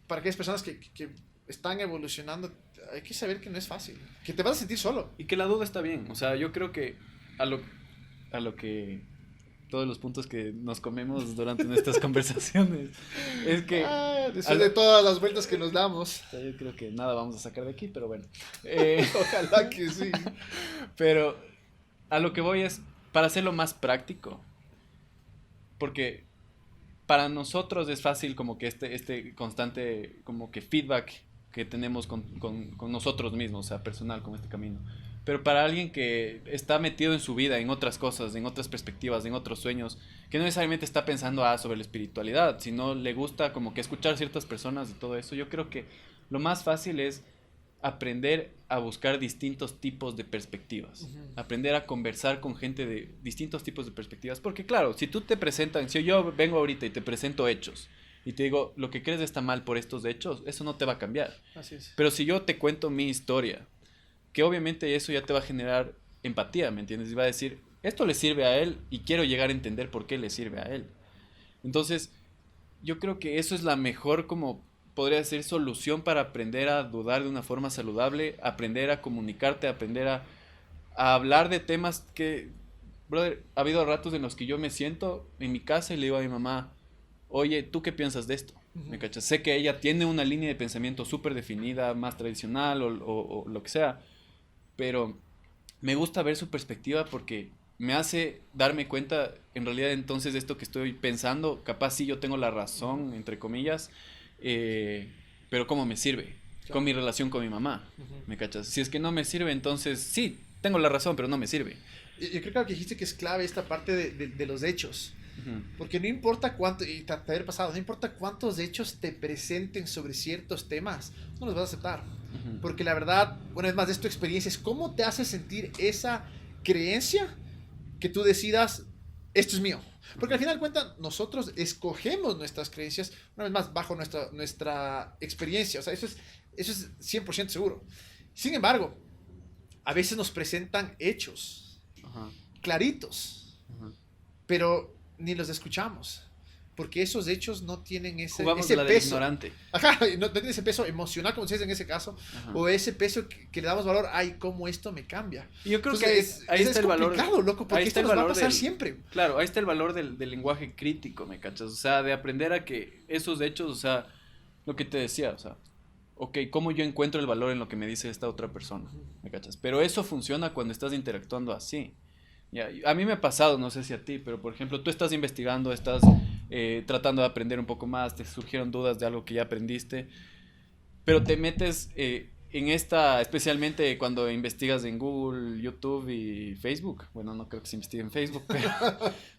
aquellas personas que están evolucionando, hay que saber que no es fácil. Que te vas a sentir solo. Y que la duda está bien. O sea, yo creo que a lo que todos los puntos que nos comemos durante nuestras conversaciones es que Después de todas las vueltas que nos damos. o sea, yo creo que nada vamos a sacar de aquí, pero bueno. Ojalá que sí. Pero a lo que voy es para hacerlo más práctico. Porque para nosotros es fácil como que este constante como que feedback que tenemos con nosotros mismos, o sea, personal, con este camino. Pero para alguien que está metido en su vida, en otras cosas, en otras perspectivas, en otros sueños, que no necesariamente está pensando sobre la espiritualidad, sino le gusta como que escuchar ciertas personas y todo eso, yo creo que lo más fácil es aprender a buscar distintos tipos de perspectivas, aprender a conversar con gente de distintos tipos de perspectivas, porque claro, si tú te presentan, si yo vengo ahorita y te presento hechos y te digo lo que crees está mal por estos hechos, eso no te va a cambiar. Así es. Pero si yo te cuento mi historia, que obviamente eso ya te va a generar empatía, ¿me entiendes? Y va a decir, esto le sirve a él y quiero llegar a entender por qué le sirve a él. Entonces, yo creo que eso es la mejor como podría ser solución para aprender a dudar de una forma saludable, aprender a comunicarte, aprender a hablar de temas que, brother, ha habido ratos en los que yo me siento en mi casa y le digo a mi mamá, oye, ¿tú qué piensas de esto? ¿Me cachas? Sé que ella tiene una línea de pensamiento súper definida, más tradicional o lo que sea, pero me gusta ver su perspectiva porque me hace darme cuenta, en realidad entonces de esto que estoy pensando, capaz sí yo tengo la razón, entre comillas, pero ¿cómo me sirve? Con mi relación con mi mamá, ¿me cachas? Si es que no me sirve, entonces sí, tengo la razón, pero no me sirve. Yo creo que lo que dijiste que es clave esta parte de los hechos. Ujú. Porque no importa cuánto, y te haber pasado, no importa cuántos hechos te presenten sobre ciertos temas, no los vas a aceptar. Ujú. Porque la verdad, una vez más, es tu experiencia, es cómo te hace sentir esa creencia que tú decidas esto es mío. Porque al final de cuentas, nosotros escogemos nuestras creencias, una vez más, bajo nuestra experiencia. O sea, eso es 100% seguro. Sin embargo, a veces nos presentan hechos Ajá, claritos, ajá. pero ni los escuchamos. Porque esos hechos no tienen Jugamos ese la del peso. ignorante. Ajá, no tienen ese peso emocional, como se dice en ese caso, Ajá. o ese peso que le damos valor, ay, cómo esto me cambia. Y yo creo Entonces, que ahí está el valor. complicado, loco, porque Ahí está esto el nos va a valor pasar del- siempre. Claro, ahí está el valor del lenguaje crítico, ¿me cachas? O sea, de aprender a que esos hechos, o sea, lo que te decía, o sea, ok, ¿cómo yo encuentro el valor en lo que me dice esta otra persona? ¿Me cachas? Pero eso funciona cuando estás interactuando así. Ya, a mí me ha pasado, no sé si a ti, pero por ejemplo, tú estás investigando, estás tratando de aprender un poco más, te surgieron dudas de algo que ya aprendiste, pero te metes en esta, especialmente cuando investigas en Google, YouTube y Facebook. Bueno, no creo que se investigue en Facebook,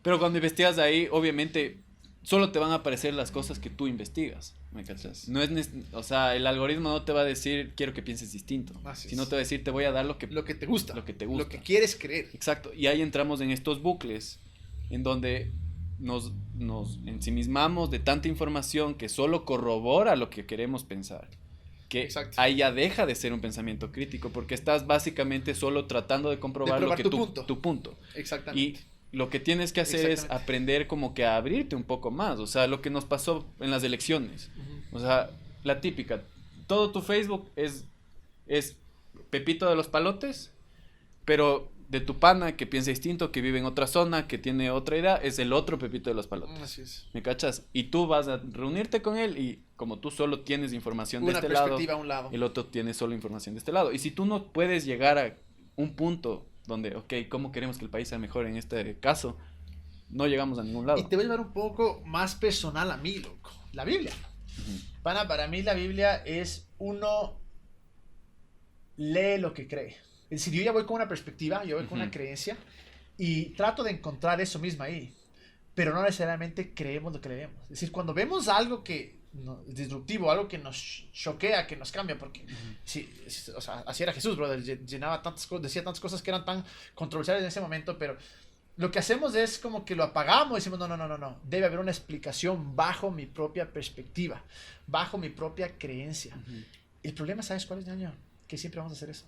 pero cuando investigas ahí, obviamente, solo te van a aparecer las cosas que tú investigas, ¿me cachas? No es, o sea, el algoritmo no te va a decir, quiero que pienses distinto, Así sino es. te va a decir, te voy a dar lo que Te gusta. Lo que te gusta. Lo que quieres creer. Exacto, y ahí entramos en estos bucles en donde nos ensimismamos de tanta información que solo corrobora lo que queremos pensar. Que Exacto. ahí ya deja de ser un pensamiento crítico, porque estás básicamente solo tratando de comprobar probar lo que tu punto. Y Exactamente. lo que tienes que hacer es Exactamente. aprender como que a abrirte un poco más. O sea, lo que nos pasó en las elecciones. O sea, la típica. Todo tu Facebook es Pepito de los Palotes, pero de tu pana que piensa distinto, que vive en otra zona, que tiene otra idea, es el otro Pepito de los Palotes. Así es. ¿Me cachas? Y tú vas a reunirte con él y como tú solo tienes información de Una este lado, perspectiva a un lado. el otro tiene solo información de este lado. Y si tú no puedes llegar a un punto donde, ok, ¿cómo queremos que el país sea mejor en este caso? No llegamos a ningún lado. Y te voy a llevar un poco más personal a mí, loco. La Biblia. Ujú. Pana, para mí la Biblia es uno lee lo que cree. Es decir, yo ya voy con una perspectiva, yo voy con una Ujú. creencia y trato de encontrar eso mismo ahí. Pero no necesariamente creemos lo que leemos. Es decir, cuando vemos algo que es disruptivo, algo que nos choquea, que nos cambia, porque sí, o sea, así era Jesús, brother, llenaba tantas cosas, decía tantas cosas que eran tan controversiales en ese momento, pero lo que hacemos es como que lo apagamos y decimos, no, debe haber una explicación bajo mi propia perspectiva, bajo mi propia creencia. Ujú. El problema, ¿sabes cuál es, ñaño? Que siempre vamos a hacer eso.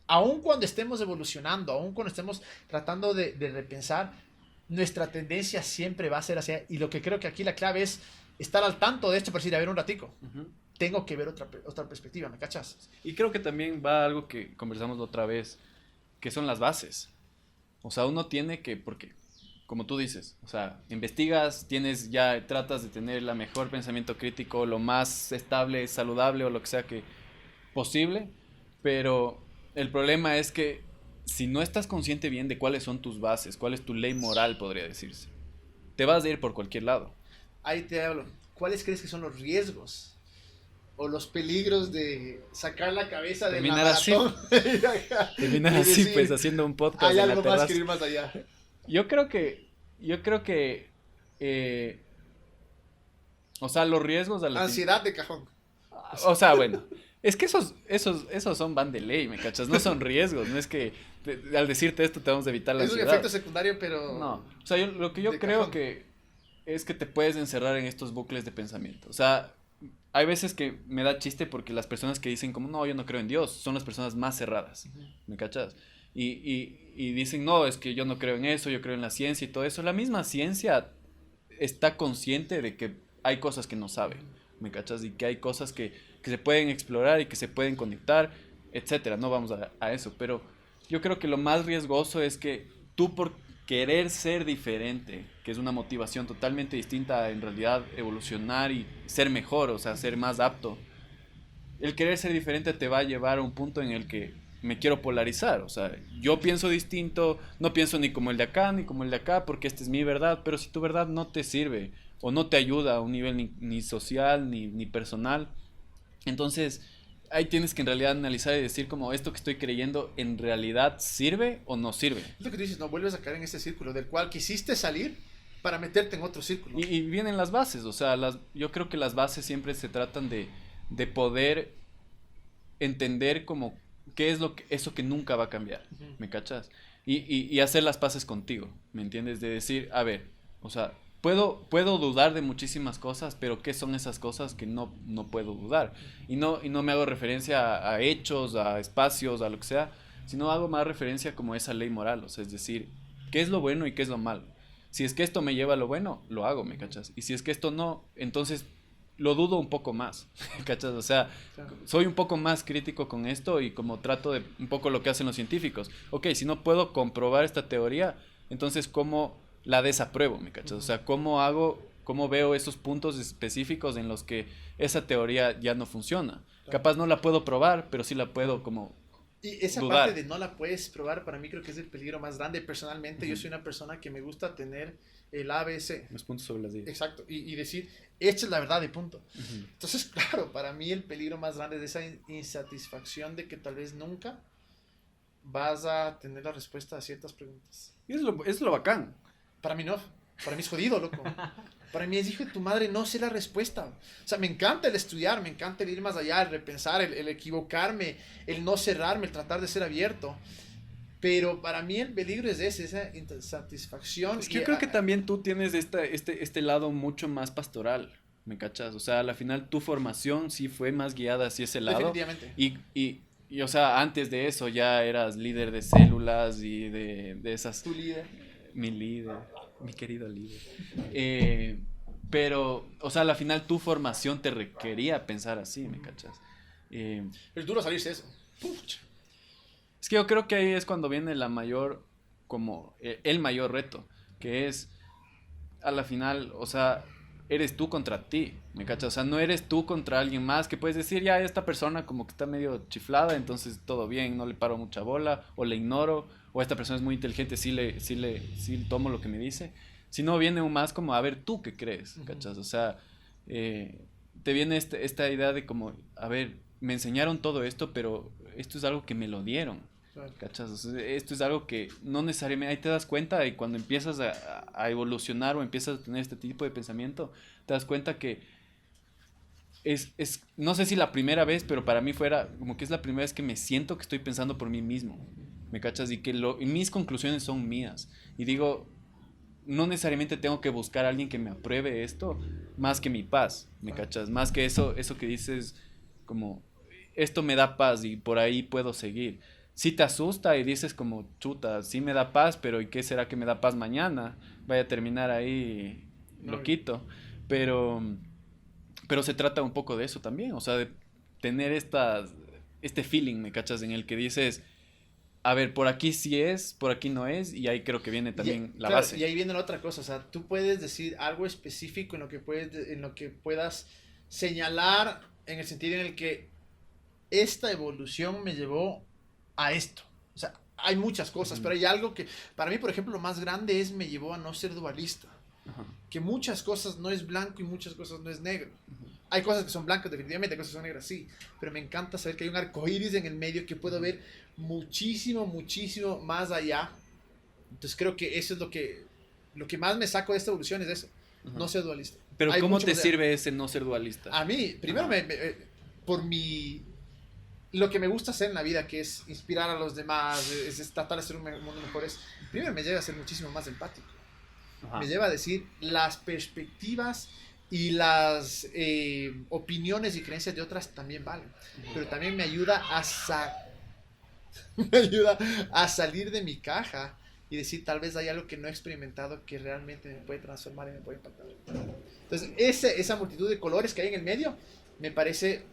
Aun cuando estemos evolucionando, aun cuando estemos tratando de repensar, nuestra tendencia siempre va a ser hacia... Y lo que creo que aquí la clave es estar al tanto de esto, por decir, a ver un ratico, Ujú. tengo que ver otra perspectiva, ¿me cachas? Y creo que también va algo que conversamos la otra vez, que son las bases. O sea, uno tiene que, porque, como tú dices, o sea, investigas, tratas de tener el mejor pensamiento crítico, lo más estable, saludable o lo que sea que posible, pero el problema es que si no estás consciente bien de cuáles son tus bases, cuál es tu ley moral, podría decirse, te vas a ir por cualquier lado. Ahí te hablo. ¿Cuáles crees que son los riesgos o los peligros de sacar la cabeza de la Terminar así. maratón? Terminar Y así, decir, pues, haciendo un podcast hay en la algo más terraza. que ir más allá. Yo creo que, o sea, los riesgos a la Ansiedad de cajón. o sea, bueno, es que esos van de ley, ¿me cachas? No son riesgos, no es que al decirte esto te vamos a evitar la Es un ansiedad. efecto secundario, pero... No, o sea, lo que yo de creo cajón. que es que te puedes encerrar en estos bucles de pensamiento. O sea, hay veces que me da chiste porque las personas que dicen como, no, yo no creo en Dios, son las personas más cerradas, ¿me cachas? Y dicen, no, es que yo no creo en eso, yo creo en la ciencia y todo eso. La misma ciencia está consciente de que hay cosas que no sabe, ¿me cachas? Y que hay cosas que se pueden explorar y que se pueden conectar, etcétera. No vamos a eso, pero yo creo que lo más riesgoso es que tú por querer ser diferente, que es una motivación totalmente distinta a en realidad evolucionar y ser mejor, o sea, ser más apto, el querer ser diferente te va a llevar a un punto en el que me quiero polarizar, o sea, yo pienso distinto, no pienso ni como el de acá, ni como el de acá, porque esta es mi verdad, pero si tu verdad no te sirve o no te ayuda a un nivel ni social ni personal, entonces ahí tienes que en realidad analizar y decir como esto que estoy creyendo en realidad sirve o no sirve. Es lo que tú dices, no vuelves a caer en este círculo del cual quisiste salir para meterte en otro círculo. Y vienen las bases, o sea, yo creo que las bases siempre se tratan de poder entender como qué es eso que nunca va a cambiar, Ujú. ¿me cachas? y hacer las paces contigo, ¿me entiendes? De decir, a ver, o sea, puedo dudar de muchísimas cosas, pero ¿qué son esas cosas que no puedo dudar? Y no me hago referencia a hechos, a espacios, a lo que sea, sino hago más referencia como esa ley moral, o sea, es decir, ¿qué es lo bueno y qué es lo malo? Si es que esto me lleva a lo bueno, lo hago, ¿me cachas? Y si es que esto no, entonces lo dudo un poco más, ¿me cachas? O sea, soy un poco más crítico con esto y como trato de un poco lo que hacen los científicos. Ok, si no puedo comprobar esta teoría, entonces ¿cómo la desapruebo, ¿me cachas? O sea, ¿cómo veo esos puntos específicos en los que esa teoría ya no funciona? Capaz no la puedo probar, pero sí la puedo como Y esa dudar. parte de no la puedes probar, para mí creo que es el peligro más grande. Personalmente, yo soy una persona que me gusta tener el ABC. Los puntos sobre las ideas. Exacto. Y decir, esta es la verdad y punto. Entonces, claro, para mí el peligro más grande es esa insatisfacción de que tal vez nunca vas a tener la respuesta a ciertas preguntas. Y es lo bacán. Para mí no. Para mí es jodido, loco. Para mí es hijo de tu madre, no sé la respuesta. O sea, me encanta el estudiar, me encanta el ir más allá, el repensar, el equivocarme, el no cerrarme, el tratar de ser abierto. Pero para mí el peligro es ese, esa insatisfacción. Es que yo creo que también tú tienes este lado mucho más pastoral, ¿me cachas? O sea, al final tu formación sí fue más guiada hacia ese lado. Definitivamente. Y o sea, antes de eso ya eras líder de células y de esas... Tu líder. Mi líder, mi querido líder. Pero, o sea, al final tu formación te requería pensar así, ¿me cachas? Es duro salirse de eso. Pucha. Es que yo creo que ahí es cuando viene la mayor, como el mayor reto, que es, a la final, o sea, eres tú contra ti, ¿me cachas? O sea, no eres tú contra alguien más que puedes decir, ya, esta persona como que está medio chiflada, entonces todo bien, no le paro mucha bola, o le ignoro, o esta persona es muy inteligente, sí tomo lo que me dice. Si no, viene un más como, a ver, ¿tú qué crees? ¿Cachas? O sea, te viene esta idea de como, a ver, me enseñaron todo esto, pero esto es algo que me lo dieron. ¿Cachas? O sea, esto es algo que no necesariamente, ahí te das cuenta y cuando empiezas a evolucionar o empiezas a tener este tipo de pensamiento, te das cuenta que no sé si la primera vez, pero para mí fuera como que es la primera vez que me siento que estoy pensando por mí mismo, ¿me cachas? Y que mis conclusiones son mías. Y digo, no necesariamente tengo que buscar a alguien que me apruebe esto, más que mi paz, ¿me cachas? Más que eso que dices, como, esto me da paz y por ahí puedo seguir. Si te asusta y dices como, chuta, sí me da paz, pero ¿y qué será que me da paz mañana? Vaya a terminar ahí loquito. Pero se trata un poco de eso también, o sea, de tener este feeling, ¿me cachas? En el que dices, a ver, por aquí sí es, por aquí no es, y ahí creo que viene también la base. Y ahí viene la otra cosa, o sea, tú puedes decir algo específico en lo que puedas señalar en el sentido en el que esta evolución me llevó a esto. O sea, hay muchas cosas, pero hay algo que, para mí, por ejemplo, lo más grande es me llevó a no ser dualista. Que muchas cosas no es blanco y muchas cosas no es negro. Hay cosas que son blancas, definitivamente, hay cosas que son negras, sí. Pero me encanta saber que hay un arco iris en el medio que puedo ver muchísimo, muchísimo más allá. Entonces creo que eso es lo que más me saco de esta evolución, es eso. No ser dualista. Pero Hay ¿cómo mucho te más allá. sirve ese no ser dualista? A mí, primero, lo que me gusta hacer en la vida, que es inspirar a los demás, es tratar de ser un mundo mejor, primero me lleva a ser muchísimo más empático. Me lleva a decir las perspectivas y las opiniones y creencias de otras también valen, pero también me ayuda me ayuda a salir de mi caja y decir, tal vez hay algo que no he experimentado que realmente me puede transformar y me puede impactar. Entonces, esa multitud de colores que hay en el medio me parece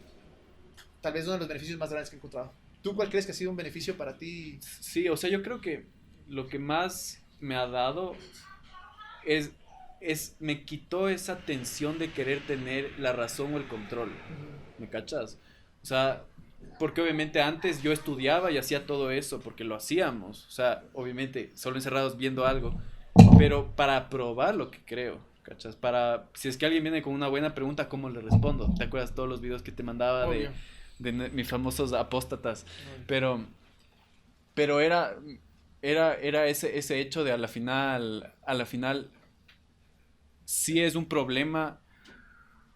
tal vez uno de los beneficios más grandes que he encontrado. ¿Tú cuál crees que ha sido un beneficio para ti? Sí, o sea, yo creo que lo que más me ha dado me quitó esa tensión de querer tener la razón o el control. ¿Me cachas? O sea, porque obviamente antes yo estudiaba y hacía todo eso porque lo hacíamos. O sea, obviamente solo encerrados viendo algo, pero para probar lo que creo. ¿Cachas? Si es que alguien viene con una buena pregunta, ¿cómo le respondo? ¿Te acuerdas todos los videos que te mandaba de mis famosos apóstatas? Pero era ese hecho de a la final sí es un problema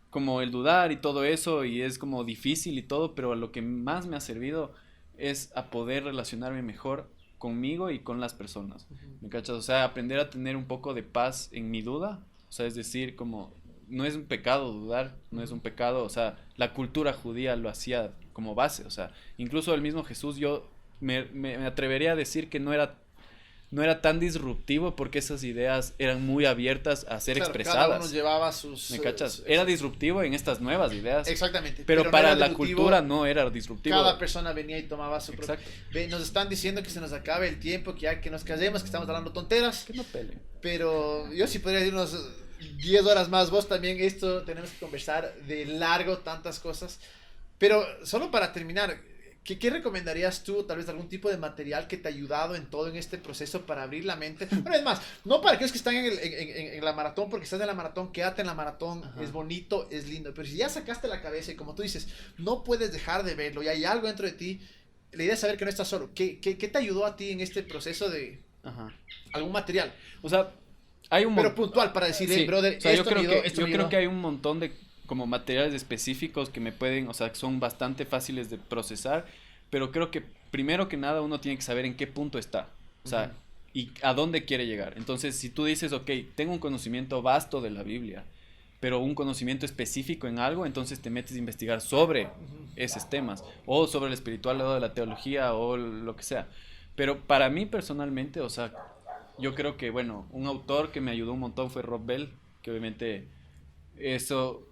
como el dudar y todo eso, y es como difícil y todo, pero lo que más me ha servido es a poder relacionarme mejor conmigo y con las personas. ¿Me cachas? O sea, aprender a tener un poco de paz en mi duda. O sea, es decir, como no es un pecado dudar, no es un pecado. O sea, la cultura judía lo hacía como base. O sea, incluso el mismo Jesús, yo me atrevería a decir que no era tan disruptivo porque esas ideas eran muy abiertas a ser Claro, expresadas. cada uno llevaba sus... ¿Me cachas? Era disruptivo en estas nuevas ideas. Exactamente. Pero no para era la disruptivo, cultura no era disruptivo. cada persona venía y tomaba su propio... Exacto. Nos están diciendo que se nos acabe el tiempo, que ya que nos callemos, que estamos hablando tonteras. Que no peleen. Pero yo sí podría decir unos 10 horas más. Vos también, esto tenemos que conversar de largo, tantas cosas. Pero solo para terminar, ¿qué recomendarías tú? Tal vez algún tipo de material que te ha ayudado en todo en este proceso para abrir la mente. Pero es más, no para aquellos que están en la maratón, porque estás en la maratón, quédate en la maratón. Ajá. Es bonito, es lindo. Pero si ya sacaste la cabeza y como tú dices, no puedes dejar de verlo y hay algo dentro de ti, la idea es saber que no estás solo. ¿Qué te ayudó a ti en este proceso de algún material? O sea, hay un... Pero puntual para decir, sí, brother, o sea, esto yo creo que hay un montón de como materiales específicos que me pueden, o sea, que son bastante fáciles de procesar, pero creo que primero que nada uno tiene que saber en qué punto está, o sea, y a dónde quiere llegar. Entonces, si tú dices, ok, tengo un conocimiento vasto de la Biblia, pero un conocimiento específico en algo, entonces te metes a investigar sobre esos temas, o sobre el espiritual o de la teología, o lo que sea. Pero para mí personalmente, o sea, yo creo que, bueno, un autor que me ayudó un montón fue Rob Bell, que obviamente eso...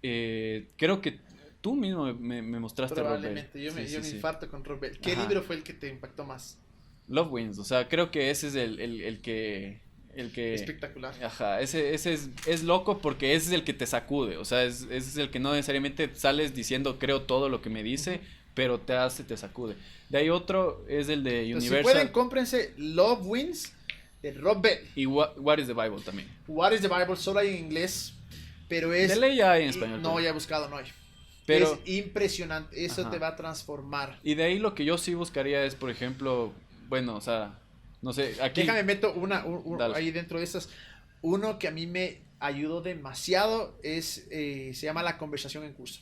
creo que tú mismo me mostraste Rob Bell. Probablemente, yo me infarto con Rob Bell. ¿Qué Ajá. libro fue el que te impactó más? Love Wins, o sea, creo que ese es el que... Espectacular. Ajá, ese es loco porque ese es el que te sacude, o sea, ese es el que no necesariamente sales diciendo creo todo lo que me dice, pero te sacude. De ahí otro es el de Universal. Si pueden, cómprense Love Wins de Rob Bell. Y What is the Bible también. What is the Bible, solo hay en inglés, pero es... De ley ya hay en español. No, ya he buscado, no hay. Pero, es impresionante, eso te va a transformar. Y de ahí lo que yo sí buscaría es, por ejemplo, bueno, o sea, no sé, aquí... Déjame meto ahí dentro de esas. Uno que a mí me ayudó demasiado es, se llama La Conversación en Curso.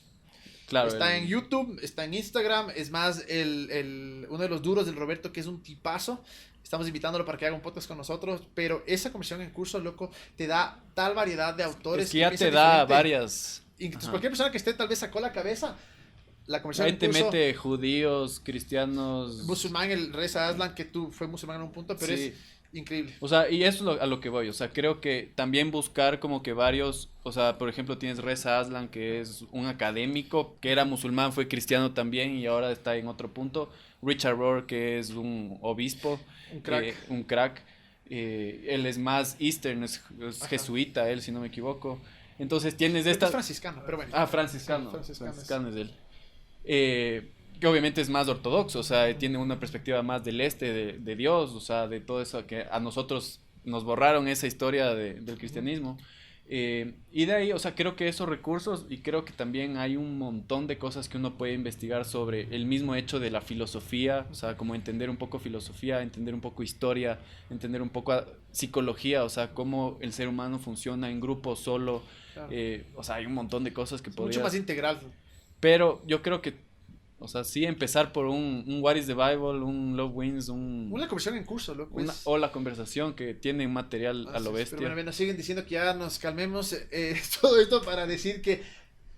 Claro, está en YouTube, está en Instagram, es más, uno de los duros del Roberto, que es un tipazo. Estamos invitándolo para que haga un podcast con nosotros, pero esa conversación en curso, loco, te da tal variedad de autores. Es que ya te da varias... Entonces, cualquier persona que esté tal vez sacó la cabeza, la conversación en curso... Ahí te mete judíos, cristianos... Musulmán, el Reza Aslan, que tú fue musulmán en un punto, pero sí. Es increíble. O sea, y eso es a lo que voy, o sea, creo que también buscar como que varios, o sea, por ejemplo tienes Reza Aslan, que es un académico, que era musulmán, fue cristiano también y ahora está en otro punto. Richard Rohr, que es un obispo, un crack. Él es más Eastern, es jesuita, él, si no me equivoco. Entonces tienes esta... Es franciscano, pero bueno. Franciscano es él. Que obviamente es más ortodoxo, o sea, tiene una perspectiva más del de Dios, o sea, de todo eso que a nosotros nos borraron esa historia del cristianismo. Y de ahí, o sea, creo que esos recursos, y creo que también hay un montón de cosas que uno puede investigar sobre el mismo hecho de la filosofía, o sea, como entender un poco filosofía, entender un poco historia, entender un poco psicología, o sea, cómo el ser humano funciona en grupo, solo, claro. O sea, hay un montón de cosas que podrías... Mucho más integral. Pero yo creo que, o sea, sí empezar por un What is the Bible, un Love Wins, una conversación en curso, loco. O la conversación que tiene un material a lo bestia. Pero bueno, siguen diciendo que ya nos calmemos. Todo esto para decir que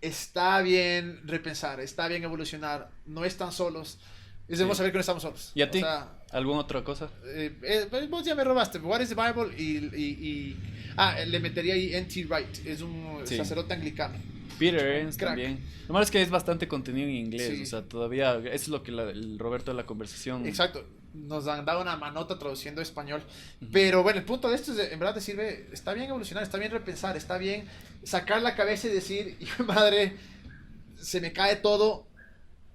está bien repensar, está bien evolucionar, no están solos. Es hermoso saber que no estamos solos. ¿Y a ti? ¿Alguna otra cosa? Vos ya me robaste. What is the Bible y le metería ahí N.T. Wright, es un sacerdote anglicano. Peter Enns también. Lo malo es que es bastante contenido en inglés, o sea, todavía, eso es lo que el Roberto de la conversación... Exacto, nos han dado una manota traduciendo español, pero bueno, el punto de esto es, en verdad te sirve, está bien evolucionar, está bien repensar, está bien sacar la cabeza y decir, hijo de madre, se me cae todo,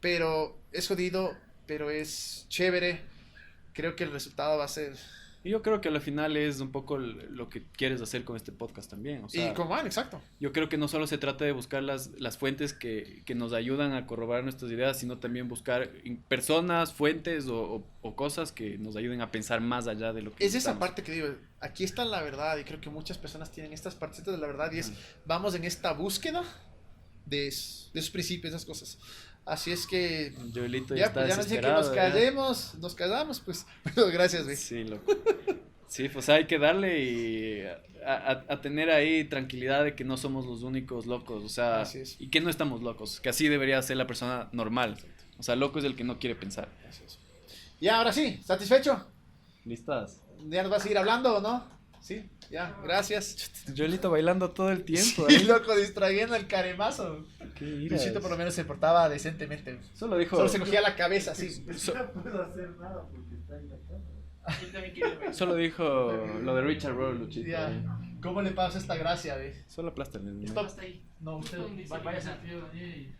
pero es jodido, pero es chévere, creo que el resultado va a ser... Y yo creo que al final es un poco lo que quieres hacer con este podcast también. O sea, y como van, exacto. Yo creo que no solo se trata de buscar las fuentes que nos ayudan a corroborar nuestras ideas, sino también buscar personas, fuentes o cosas que nos ayuden a pensar más allá de lo que es esa parte que digo, aquí está la verdad y creo que muchas personas tienen estas partes de la verdad y es, vamos en esta búsqueda de esos principios, esas cosas. Así es que Joelito ya, está pues ya nos dice que desesperado, nos callamos, pues. Pero gracias, güey. Sí, loco. Sí, pues hay que darle y a tener ahí tranquilidad de que no somos los únicos locos, o sea, Así es. y que no estamos locos, que así debería ser la persona normal. O sea, loco es el que no quiere pensar. Así es. Ya, ahora sí, ¿satisfecho? ¿Listas? ¿Ya nos vas a seguir hablando o no? Sí, ya, gracias. Joelito bailando todo el tiempo. Y loco, distrayendo el caremazo. Qué iras. Luisito por lo menos se portaba decentemente. Solo dijo, Solo se cogía la cabeza así. No puedo hacer nada porque está en la cámara. Yo también quiero ver. solo dijo lo de Richard Roll, Luchito. Ya. ¿Cómo le pasa esta gracia, ve? Solo aplástale. ¿no? Stop. Hasta ahí. No, usted ¿Dónde dice vaya a que-